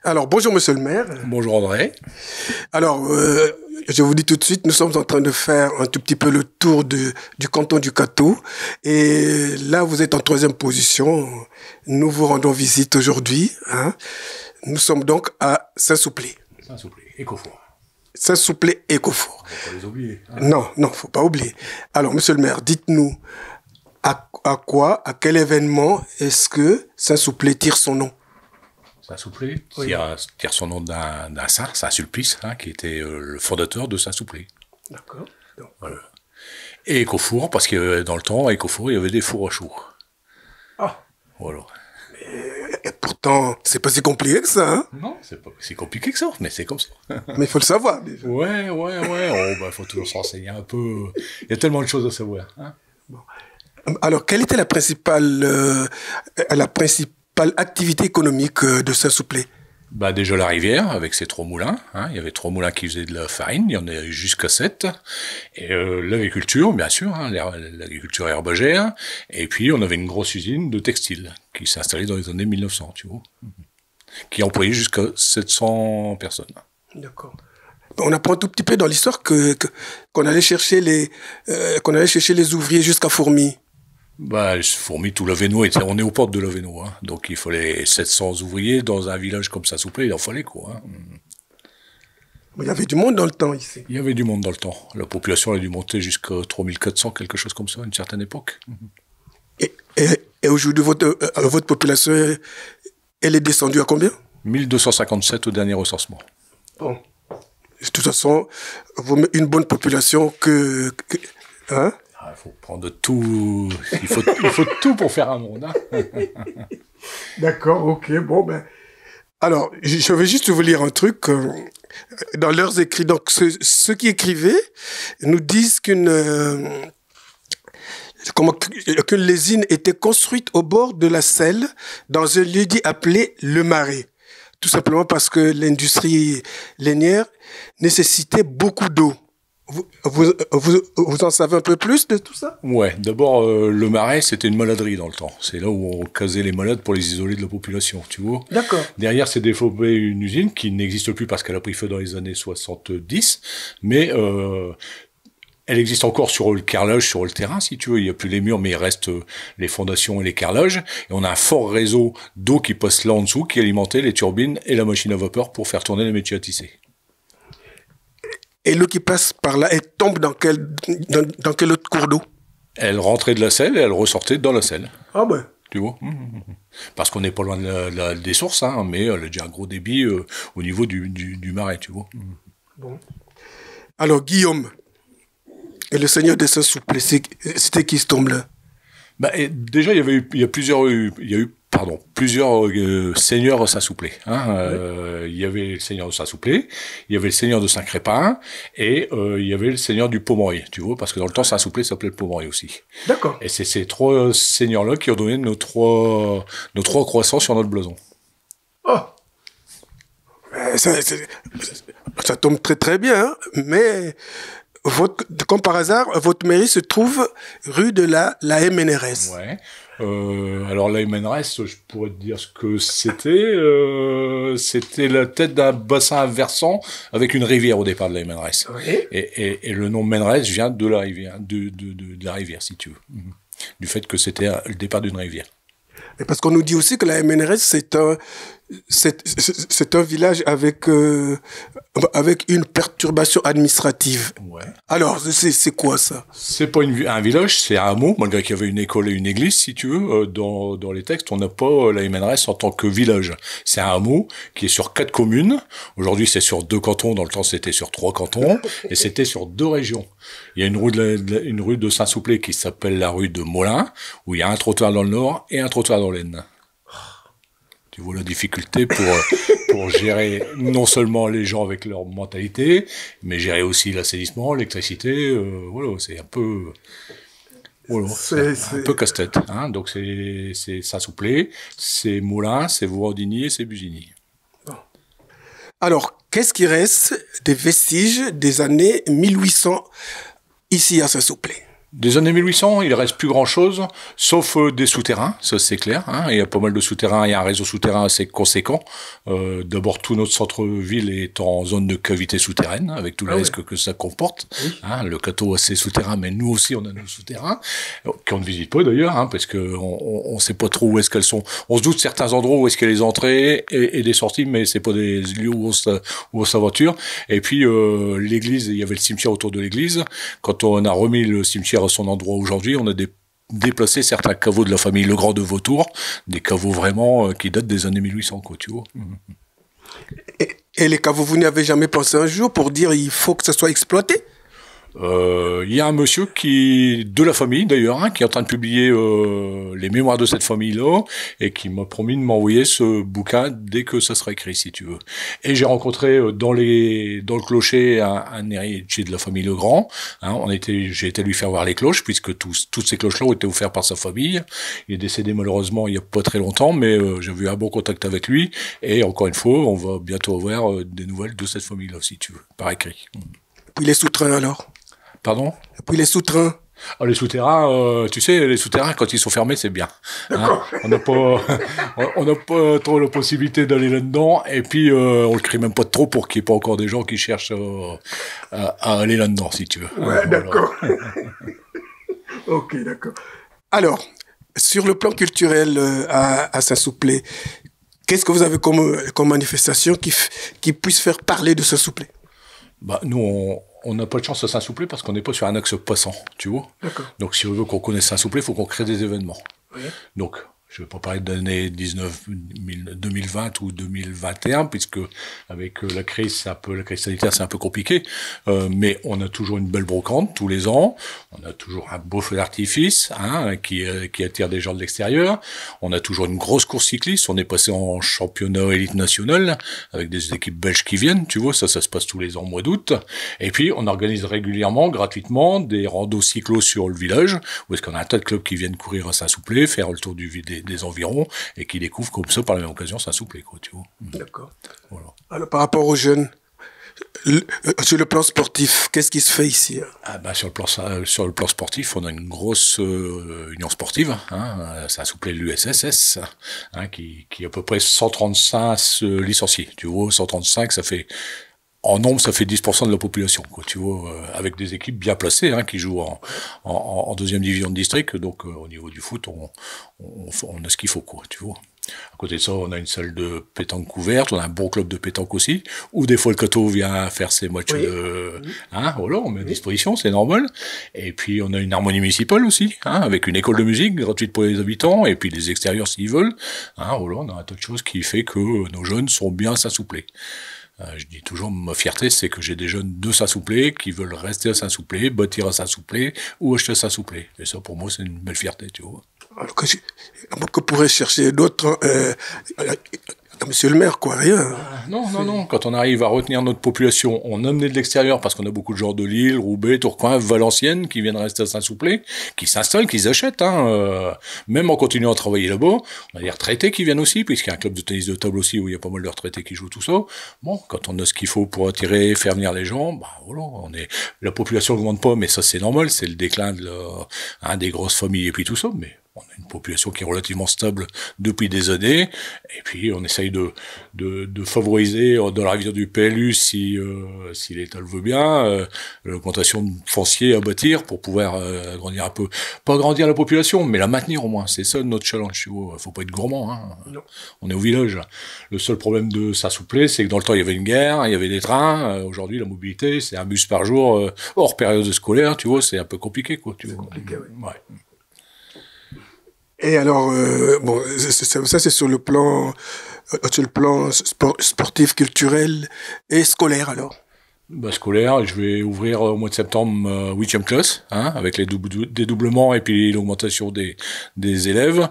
Alors, bonjour Monsieur le maire. Bonjour André. Alors, je vous dis tout de suite, nous sommes en train de faire un tout petit peu le tour du canton du Cateau. Et là, vous êtes en troisième position. Nous vous rendons visite aujourd'hui. Nous sommes donc à Saint-Souplé. Saint-Souplé, Écofour. Saint-Souplé, Écofour. Faut pas les oublier. Non, faut pas oublier. Alors, Monsieur le maire, dites-nous à quel événement est-ce que Saint-Souplé tire son nom? Saint-Souplé Oui. tire son nom d'un saint, Saint-Sulpice, qui était le fondateur de Saint-Souplé. D'accord. Voilà. Et Écofour, parce que dans le temps, à Écofour, il y avait des fours à choux. Ah. Voilà. Et pourtant, c'est pas si compliqué que ça, hein? Non, c'est pas si compliqué que ça, mais c'est comme ça. Mais il faut le savoir, déjà. Ouais. Oh, faut toujours s'enseigner un peu. Il y a tellement de choses à savoir. Bon. Alors, quelle était la principale activité économique de Saint-Souplé? Déjà la rivière, avec ses 3 moulins. Il y avait 3 moulins qui faisaient de la farine, il y en avait jusqu'à 7. Et l'agriculture, bien sûr, l'agriculture herbagère. Et puis, on avait une grosse usine de textile qui s'est installée dans les années 1900, tu vois. Qui employait jusqu'à 700 personnes. D'accord. On apprend un tout petit peu dans l'histoire qu'on allait chercher les ouvriers jusqu'à Fourmi. Fourmi, tout Laveno, on est aux portes de Laveno, donc il fallait 700 ouvriers dans un village comme ça, Saint-Souplé, il en fallait quoi. Il y avait du monde dans le temps ici. Il y avait du monde dans le temps. La population a dû monter jusqu'à 3400, quelque chose comme ça, à une certaine époque. Et aujourd'hui, votre population, elle est descendue à combien? 1257 au dernier recensement. Bon. De toute façon, une bonne population hein? Il faut prendre tout. Il faut tout pour faire un monde. D'accord, ok. Bon, alors, je vais juste vous lire un truc. Dans leurs écrits, donc ceux qui écrivaient nous disent qu'une lésine était construite au bord de la Selle, dans un lieu dit appelé Le Marais. Tout simplement parce que l'industrie lainière nécessitait beaucoup d'eau. Vous en savez un peu plus de tout ça? Ouais, d'abord, le Marais, c'était une maladerie dans le temps. C'est là où on casait les malades pour les isoler de la population, tu vois. D'accord. Derrière, s'est développée une usine qui n'existe plus parce qu'elle a pris feu dans les années 70, mais elle existe encore sur le carrelage, sur le terrain, si tu veux. Il n'y a plus les murs, mais il reste les fondations et les carrelages. Et on a un fort réseau d'eau qui passe là en dessous, qui alimentait les turbines et la machine à vapeur pour faire tourner les métiers à tisser. Et l'eau qui passe par là, elle tombe dans quel autre cours d'eau? Elle rentrait de la Selle et elle ressortait dans la Selle. Ah ben. Tu vois. Parce qu'on n'est pas loin des sources, mais elle a déjà un gros débit au niveau du Marais, tu vois. Bon. Alors, Guillaume, et le seigneur de Saint-Souplé, c'était qui ce tombe-là? Déjà, il y a eu plusieurs seigneurs de Saint-Souplé. Il y avait le seigneur de Saint-Souplé, il y avait le seigneur de Saint-Crépin, et il y avait le seigneur du Pomorier, tu vois, parce que dans le temps, Saint-Souplé s'appelait le Pomorier aussi. D'accord. Et c'est ces 3 seigneurs-là qui ont donné nos trois croissants sur notre blason. Oh! Ça tombe très très bien, mais comme par hasard, votre mairie se trouve rue de la MNRS. Ouais. Alors la MNRS, je pourrais te dire ce que c'était. C'était la tête d'un bassin versant avec une rivière au départ de la MNRS. Oui. Et le nom MNRS vient de la rivière, de la rivière, si tu veux. Du fait que c'était le départ d'une rivière. Et parce qu'on nous dit aussi que la MNRS, c'est un village avec une perturbation administrative. Ouais. Alors, c'est quoi ça? C'est pas un village, c'est un hameau, malgré qu'il y avait une école et une église, si tu veux. Dans les textes, on n'a pas la MNRS en tant que village. C'est un hameau qui est sur 4 communes. Aujourd'hui, c'est sur 2 cantons. Dans le temps, c'était sur 3 cantons. Et c'était sur 2 régions. Il y a une rue de Saint-Souplé qui s'appelle la rue de Molin, où il y a un trottoir dans le nord et un trottoir dans l'Aisne. Tu vois la difficulté pour gérer non seulement les gens avec leur mentalité, mais gérer aussi l'assainissement, l'électricité. Voilà, c'est un peu... Voilà, un peu casse-tête. Donc c'est Saint-Souplé, c'est Moulins, c'est Vourandigny et c'est Busigny. Bon. Alors, qu'est-ce qui reste des vestiges des années 1800 ici à Saint-Souplé? Des années 1800, il reste plus grand-chose, sauf des souterrains, ça c'est clair. Hein. Il y a pas mal de souterrains, il y a un réseau souterrain assez conséquent. D'abord, tout notre centre-ville est en zone de cavité souterraine, avec tous les risques que ça comporte. Oui. Hein, le Cateau a ses souterrains, mais nous aussi on a nos souterrains, qu'on ne visite pas d'ailleurs, hein, parce que on sait pas trop où est-ce qu'elles sont. On se doute de certains endroits où est-ce qu'il y a les entrées et des sorties, mais c'est pas des lieux où on s'aventure. Et puis l'église, il y avait le cimetière autour de l'église. Quand on a remis le cimetière à son endroit aujourd'hui, on a déplacé certains caveaux de la famille Legrand de Vautour, des caveaux vraiment qui datent des années 1800, quoi, tu vois. Et les caveaux, vous n'y avez jamais pensé un jour pour dire il faut que ça soit exploité? Il y a un monsieur de la famille d'ailleurs, hein, qui est en train de publier les mémoires de cette famille-là et qui m'a promis de m'envoyer ce bouquin dès que ça sera écrit, si tu veux. Et j'ai rencontré dans le clocher un héritier de la famille Legrand. Hein, j'ai été lui faire voir les cloches puisque toutes ces cloches-là ont été offertes par sa famille. Il est décédé malheureusement il y a pas très longtemps, mais j'ai eu un bon contact avec lui. Et encore une fois, on va bientôt avoir des nouvelles de cette famille-là, si tu veux, par écrit. Puis les souterrains alors? Pardon? Et puis les souterrains. Ah, les souterrains, tu sais, les souterrains, quand ils sont fermés, c'est bien. Hein, on n'a pas trop la possibilité d'aller là-dedans, et puis on le crie même pas trop pour qu'il n'y ait pas encore des gens qui cherchent à aller là-dedans, si tu veux. Ouais, d'accord. Ok, d'accord. Alors, sur le plan culturel à Saint-Souplé, qu'est-ce que vous avez comme manifestation qui puisse faire parler de Saint-Souplé? Bah, nous, on n'a pas de chance à Saint-Souplé parce qu'on n'est pas sur un axe passant, tu vois. Donc, si on veut qu'on connaisse Saint-Souplé, il faut qu'on crée des événements. Oui. Donc, je ne vais pas parler d'année 2020 ou 2021, puisque avec la crise sanitaire, c'est un peu compliqué. Mais on a toujours une belle brocante tous les ans. On a toujours un beau feu d'artifice, hein, qui attire des gens de l'extérieur. On a toujours une grosse course cycliste. On est passé en championnat élite nationale avec des équipes belges qui viennent. Tu vois, ça se passe tous les ans au mois d'août. Et puis, on organise régulièrement, gratuitement, des randos cyclos sur le village, où est-ce qu'on a un tas de clubs qui viennent courir à Saint-Souplé, faire le tour des environs, et qui découvrent comme ça, par la même occasion, Saint-Souplé, quoi, tu vois. D'accord. Voilà. Alors, par rapport aux jeunes, sur le plan sportif, qu'est-ce qui se fait ici? Ah ben, sur le plan sportif, on a une grosse union sportive, hein, Saint-Souplé l'USSS, hein, qui a à peu près 135 licenciés. Tu vois, 135, ça fait... En nombre, ça fait 10% de la population, quoi, tu vois, avec des équipes bien placées, hein, qui jouent en deuxième division de district. Donc, au niveau du foot, on a ce qu'il faut, quoi, tu vois. À côté de ça, on a une salle de pétanque couverte, on a un bon club de pétanque aussi, où des fois le Cateau vient faire ses matchs hein, voilà, on met à disposition, c'est normal. Et puis, on a une harmonie municipale aussi, hein, avec une école de musique gratuite pour les habitants, et puis les extérieurs s'ils veulent. Hein, voilà, on a un tas de choses qui fait que nos jeunes sont bien Saint-Souplé. Je dis toujours, ma fierté, c'est que j'ai des jeunes de Saint-Souplé qui veulent rester à Saint-Souplé, bâtir à Saint-Souplé ou acheter à Saint-Souplé. Et ça, pour moi, c'est une belle fierté, tu vois. Alors que pourrait chercher d'autres, monsieur le maire, quoi, rien. Non. Quand on arrive à retenir notre population, on amener de l'extérieur, parce qu'on a beaucoup de gens de Lille, Roubaix, Tourcoing, Valenciennes, qui viennent rester à Saint-Souplé, qui s'installent, qui achètent, hein, même en continuant à travailler là-bas. On a des retraités qui viennent aussi, puisqu'il y a un club de tennis de table aussi, où il y a pas mal de retraités qui jouent tout ça. Bon, quand on a ce qu'il faut pour attirer, faire venir les gens, bah, voilà, la population augmente pas, mais ça, c'est normal, c'est le déclin des grosses familles et puis tout ça, mais on a une population qui est relativement stable depuis des années, et puis on essaye de favoriser dans la révision du PLU, si l'État le veut bien, l'augmentation de foncier à bâtir pour pouvoir agrandir un peu, pas agrandir la population, mais la maintenir au moins. C'est ça notre challenge. Faut pas être gourmand, hein. On est au village. Le seul problème de Saint-Souplé, c'est que dans le temps il y avait une gare, il y avait des trains. Aujourd'hui, la mobilité, c'est un bus par jour hors période scolaire. Tu vois, c'est un peu compliqué, quoi. Tu vois. Compliqué, oui. Ouais. Et alors, bon, ça c'est sur le plan sportif, culturel et scolaire, alors. Bah, scolaire, je vais ouvrir au mois de septembre ma 8e classe, hein, avec les dédoublements et puis l'augmentation des élèves.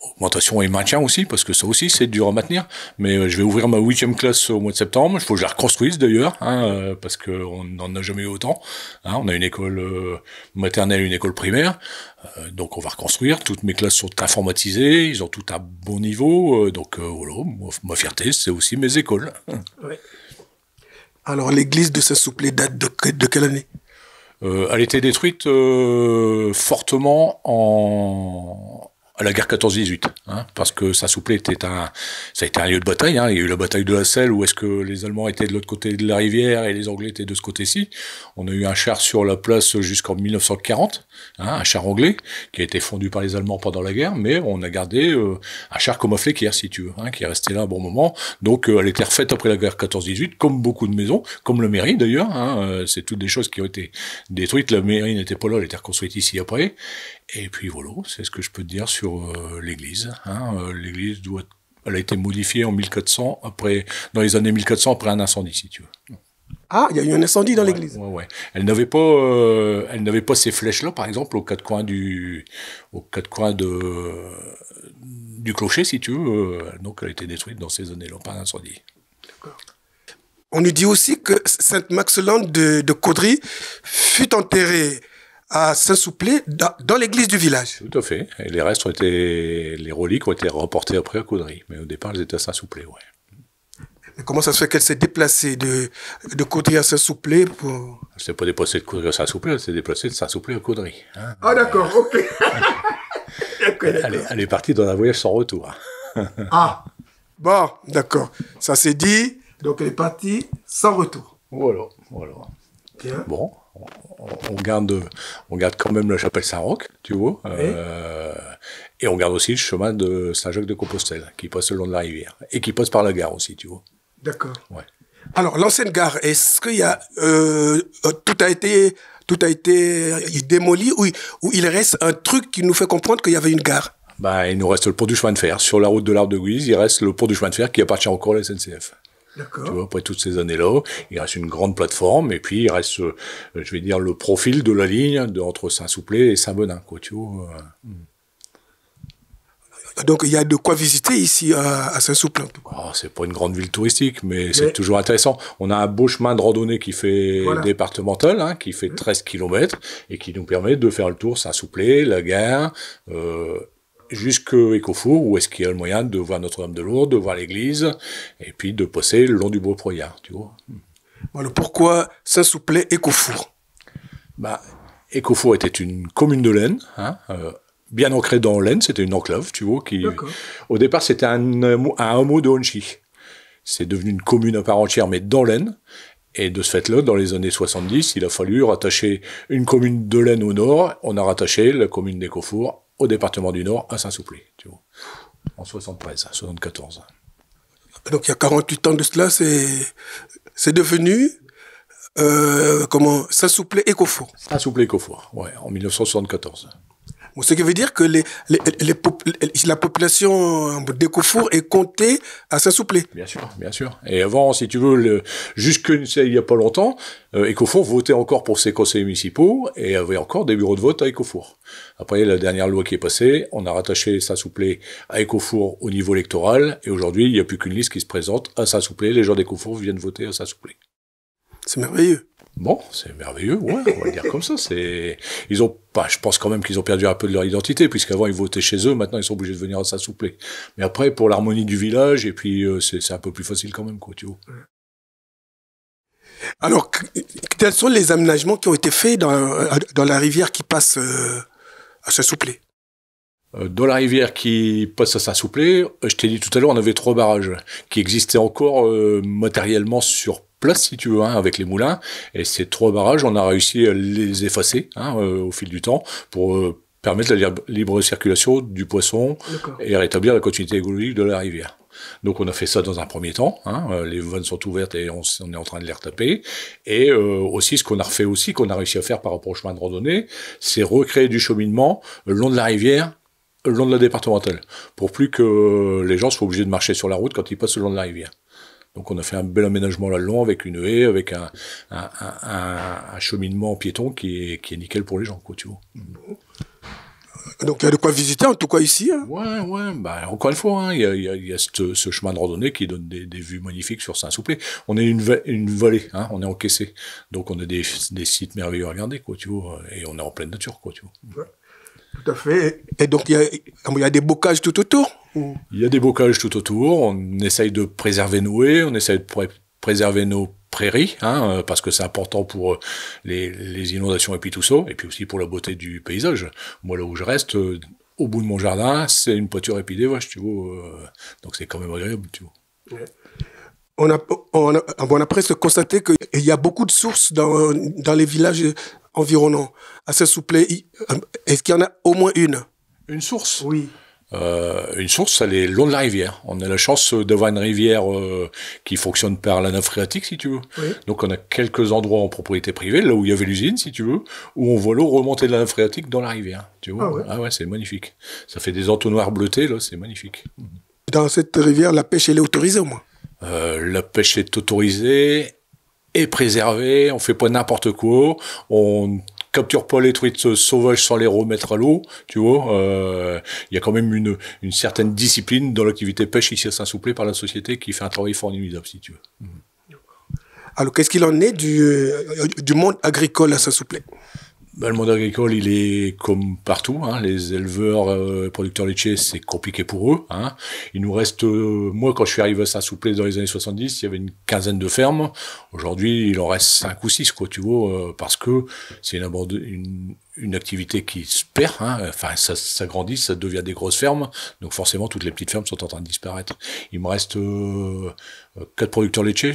Augmentation et maintien aussi, parce que ça aussi c'est dur à maintenir, mais je vais ouvrir ma 8e classe au mois de septembre. Il faut que je la reconstruise d'ailleurs, hein, parce qu'on n'en a jamais eu autant, hein. On a une école maternelle, une école primaire, donc on va reconstruire. Toutes mes classes sont informatisées, ils ont tout à bon niveau, donc voilà, ma fierté c'est aussi mes écoles. Ouais. Alors l'église de Saint-Souplé date de quelle année? Elle était détruite fortement à la guerre 14-18, hein, parce que Saint-Souplé ça a été un lieu de bataille. Hein. Il y a eu la bataille de la Selle, où est-ce que les Allemands étaient de l'autre côté de la rivière et les Anglais étaient de ce côté-ci. On a eu un char sur la place jusqu'en 1940, hein, un char anglais qui a été fondu par les Allemands pendant la guerre, mais on a gardé un char comme à Fléquières, si tu veux, hein, qui est resté là un bon moment. Donc elle était refaite après la guerre 14-18, comme beaucoup de maisons, comme la mairie d'ailleurs. Hein, c'est toutes des choses qui ont été détruites. La mairie n'était pas là, elle était reconstruite ici après. Et puis voilà, c'est ce que je peux te dire sur l'église. Hein. L'église elle a été modifiée en 1400, dans les années 1400, après un incendie, si tu veux. Ah, il y a eu un incendie dans l'église. Ouais. Elle n'avait pas ces flèches-là, par exemple, aux quatre coins du clocher, si tu veux. Donc elle a été détruite dans ces années-là par un incendie. D'accord. On nous dit aussi que Sainte Maxelande de Caudry fut enterrée à Saint-Souplé, dans l'église du village. Tout à fait. Et les reliques ont été rapportées après à Caudry. Mais au départ, elles étaient à Saint-Souplé, ouais. Mais comment ça se fait qu'elle s'est déplacée de Caudry à Saint-Souplé pour... Elle ne s'est pas déplacée de Caudry à Saint-Souplé, elle s'est déplacée de Saint-Souplé à Caudry. Hein. Ah d'accord, ok. Elle est partie dans un voyage sans retour. Ah, bon, d'accord. Ça s'est dit, donc elle est partie sans retour. Voilà. Bien. Bon. On garde quand même la chapelle Saint-Roch, tu vois, oui. Et on garde aussi le chemin de Saint-Jacques-de-Compostelle, qui passe le long de la rivière, et qui passe par la gare aussi, tu vois. D'accord. Ouais. Alors, l'ancienne gare, est-ce qu'il y a... tout a été démoli, ou il reste un truc qui nous fait comprendre qu'il y avait une gare? Il nous reste le pont du chemin de fer. Sur la route de l'Arbre de Guise, il reste le pont du chemin de fer qui appartient encore à la SNCF. D'accord. Tu vois, après toutes ces années-là, il reste une grande plateforme, et puis il reste, je vais dire, le profil de la ligne entre Saint-Souplé et Saint-Benin, quoi, tu vois. Donc il y a de quoi visiter ici à Saint-Souplé. C'est pas une grande ville touristique, mais c'est toujours intéressant. On a un beau chemin de randonnée qui fait départemental, hein, qui fait 13 km, et qui nous permet de faire le tour Saint-Souplé, la gare, jusqu'à Écofour, où est-ce qu'il y a le moyen de voir Notre-Dame-de-Lourdes, de voir l'église, et puis de passer le long du Beau-Proyard, tu vois. Alors pourquoi Saint-Souplé, Écofour? Écofour était une commune de l'Aisne, hein, bien ancrée dans l'Aisne, c'était une enclave, tu vois, au départ c'était un hameau de Honchy. C'est devenu une commune à part entière, mais dans l'Aisne. Et de ce fait-là, dans les années 70, il a fallu rattacher une commune de l'Aisne au nord. On a rattaché la commune d'Écofour au département du Nord, à Saint-Souplé, tu vois, en 74. Donc il y a 48 ans de cela, c'est devenu Saint-Souplé Écofour. Saint-Souplé Écofour, ouais, en 1974. Bon, ce qui veut dire que la population d'Écofour est comptée à Saint-Souplé. Bien sûr. Et avant, si tu veux, il n'y a pas longtemps, Écofour votait encore pour ses conseillers municipaux et avait encore des bureaux de vote à Écofour. Après, la dernière loi qui est passée, on a rattaché Saint-Souplé à Écofour au niveau électoral, et aujourd'hui, il n'y a plus qu'une liste qui se présente à Saint-Souplé. Les gens d'Écofour viennent voter à Saint-Souplé. C'est merveilleux. Bon, c'est merveilleux, ouais, on va le dire comme ça. Je pense quand même qu'ils ont perdu un peu de leur identité, puisqu'avant ils votaient chez eux, maintenant ils sont obligés de venir à Saint-Souplé. Mais après, pour l'harmonie du village, et puis c'est un peu plus facile quand même, quoi, tu vois. Alors, quels sont les aménagements qui ont été faits dans la rivière qui passe à Saint-Souplé? Dans la rivière qui passe à Saint-Souplé, je t'ai dit tout à l'heure, on avait 3 barrages qui existaient encore matériellement sur place, si tu veux, hein, avec les moulins. Et ces 3 barrages, on a réussi à les effacer au fil du temps pour permettre la libre circulation du poisson et rétablir la continuité écologique de la rivière. Donc on a fait ça dans un premier temps, les vannes sont ouvertes et on est en train de les retaper. Et aussi, ce qu'on a refait aussi, qu'on a réussi à faire par rapport au chemin de randonnée, c'est recréer du cheminement le long de la rivière, le long de la départementale, pour plus que les gens soient obligés de marcher sur la route quand ils passent le long de la rivière. Donc on a fait un bel aménagement là le long avec une haie, avec un cheminement piéton qui est nickel pour les gens, quoi, tu vois. Donc il y a de quoi visiter en tout cas ici. Hein. Ouais, encore une fois, il y a ce chemin de randonnée qui donne des vues magnifiques sur Saint-Souplé. On est une vallée, on est encaissé, donc on a des sites merveilleux à regarder, quoi, tu vois, et on est en pleine nature, quoi, tu vois. Ouais. Tout à fait. Et donc, il y a des bocages tout autour? Il y a des bocages tout autour. On essaye de préserver nos haies, on essaye de préserver nos prairies, hein, parce que c'est important pour les inondations et puis tout ça, et puis aussi pour la beauté du paysage. Moi, là où je reste, au bout de mon jardin, c'est une pâture et puis des vaches, tu vois. Donc c'est quand même agréable, tu vois. Ouais. On a presque constaté qu'il y a beaucoup de sources dans les villages environnants. À Saint-Souplé, est-ce qu'il y en a au moins une? Une source? Oui. Une source, elle est le long de la rivière. On a la chance d'avoir une rivière qui fonctionne par la nappe phréatique, si tu veux. Oui. Donc on a quelques endroits en propriété privée, là où il y avait l'usine, si tu veux, où on voit l'eau remonter de la nappe phréatique dans la rivière. Tu vois? Ah ouais, c'est magnifique. Ça fait des entonnoirs bleutés, là, c'est magnifique. Dans cette rivière, la pêche, elle est autorisée au moins? La pêche est autorisée et préservée. On fait pas n'importe quoi. On capture pas les truites sauvages sans les remettre à l'eau, tu vois. Il y a quand même une certaine discipline dans l'activité pêche ici à Saint-Souplé par la société qui fait un travail formidable, si tu veux. Alors, qu'est-ce qu'il en est du monde agricole à Saint-Souplé? Ben, le monde agricole, il est comme partout, hein. Les éleveurs, producteurs laitiers, c'est compliqué pour eux, hein. Il nous reste, moi, quand je suis arrivé à Saint-Souplé dans les années 70, il y avait une quinzaine de fermes. Aujourd'hui, il en reste 5 ou 6, quoi, tu vois, parce que c'est une activité qui se perd, hein. Enfin, ça grandit, ça devient des grosses fermes. Donc, forcément, toutes les petites fermes sont en train de disparaître. Il me reste, 4 producteurs laitiers,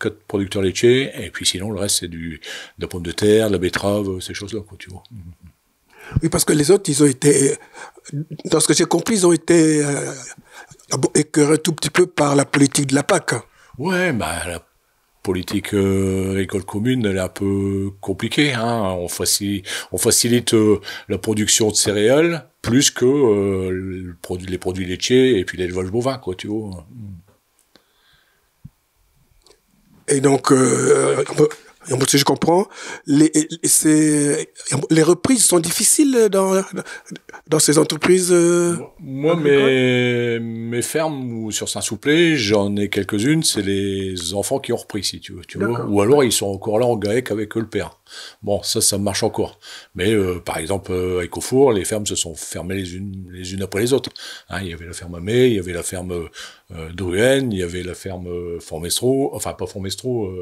4 producteurs laitiers, et puis sinon, le reste, c'est de la pomme de terre, de la betterave, ces choses-là, quoi, tu vois. Oui, parce que les autres, ils ont été, dans ce que j'ai compris, ils ont été écœurés tout petit peu par la politique de la PAC. Ouais, la politique agricole commune, elle est un peu compliquée, hein. On facilite la production de céréales plus que les produits laitiers et puis l'élevage bovin, quoi, tu vois. Et donc, si je comprends, les reprises sont difficiles dans ces entreprises. Moi, mes fermes sur Saint-Souplé, j'en ai quelques-unes, c'est les enfants qui ont repris, si tu veux, vois. Ou alors ils sont encore là en GAEC avec le père. Bon, ça marche encore. Mais par exemple, à Écofour, les fermes se sont fermées les unes après les autres. Hein, il y avait la ferme Amé, il y avait la ferme Druenne, il y avait la ferme Formestro, enfin pas Formestro,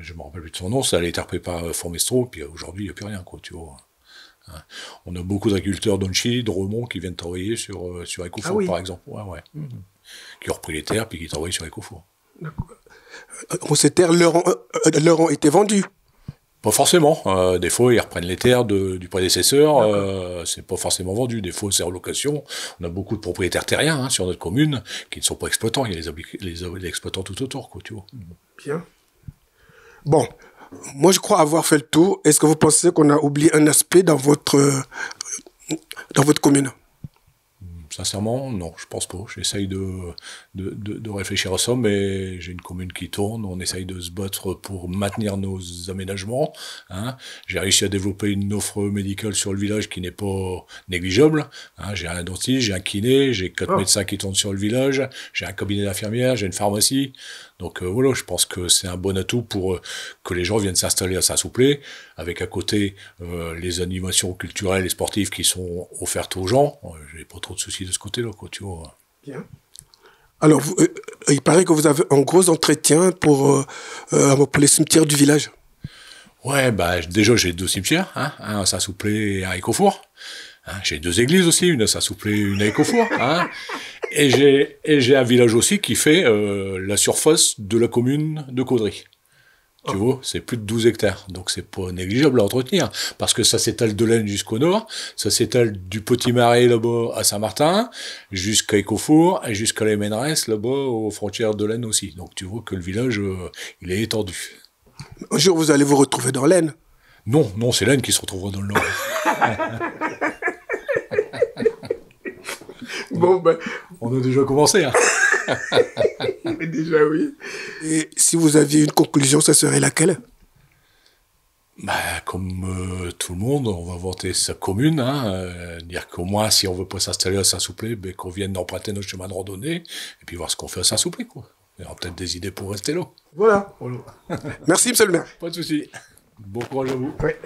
je me rappelle plus de son nom, ça allait être repris par Formestro, puis aujourd'hui il n'y a plus rien, quoi, tu vois. Hein. On a beaucoup d'agriculteurs d'Onchy, de Remont qui viennent travailler sur Écofour, par exemple. Ouais. Qui ont repris les terres puis qui travaillent sur Écofour. Ces terres leur ont été vendues? Pas forcément. Des fois, ils reprennent les terres du prédécesseur. C'est pas forcément vendu. Des fois, c'est en location. On a beaucoup de propriétaires terriens sur notre commune qui ne sont pas exploitants. Il y a les exploitants tout autour, quoi, tu vois. Bien. Bon, moi, je crois avoir fait le tour. Est-ce que vous pensez qu'on a oublié un aspect dans votre commune? Sincèrement, non, je pense pas. J'essaye de réfléchir à ça, mais j'ai une commune qui tourne. On essaye de se battre pour maintenir nos aménagements. Hein. J'ai réussi à développer une offre médicale sur le village qui n'est pas négligeable. Hein. J'ai un dentiste, j'ai un kiné, j'ai 4 médecins qui tournent sur le village, j'ai un cabinet d'infirmière, j'ai une pharmacie. Donc voilà, je pense que c'est un bon atout pour que les gens viennent s'installer à Saint-Souplé, avec à côté les animations culturelles et sportives qui sont offertes aux gens. J'ai pas trop de soucis de ce côté-là, quoi, tu vois. Bien. Alors, il paraît que vous avez un gros entretien pour les cimetières du village. Ouais, déjà j'ai 2 cimetières, hein, un à Saint-Souplé et un à Écofour. Hein, j'ai 2 églises aussi, une à Saint-Souplé, une à Écofour. Hein. Et j'ai un village aussi qui fait la surface de la commune de Caudry. Tu vois, c'est plus de 12 hectares. Donc c'est pas négligeable à entretenir. Parce que ça s'étale de l'Aisne jusqu'au nord, ça s'étale du Petit Marais là-bas à Saint-Martin, jusqu'à Écofour et jusqu'à la Méneresse là-bas aux frontières de l'Aisne aussi. Donc tu vois que le village, il est étendu. Un jour vous allez vous retrouver dans l'Aisne? Non, c'est l'Aisne qui se retrouvera dans le nord. Bon, on a déjà commencé, hein. Déjà, oui. Et si vous aviez une conclusion, ça serait laquelle? Comme tout le monde, on va vanter sa commune, hein, dire qu'au moins, si on veut pas s'installer à Saint-Souplé, qu'on vienne emprunter notre chemin de randonnée, et puis voir ce qu'on fait à Saint-Souplé, quoi. Il y aura peut-être des idées pour rester là. Voilà. Merci, monsieur le maire. Pas de souci. Bon courage à vous. Ouais.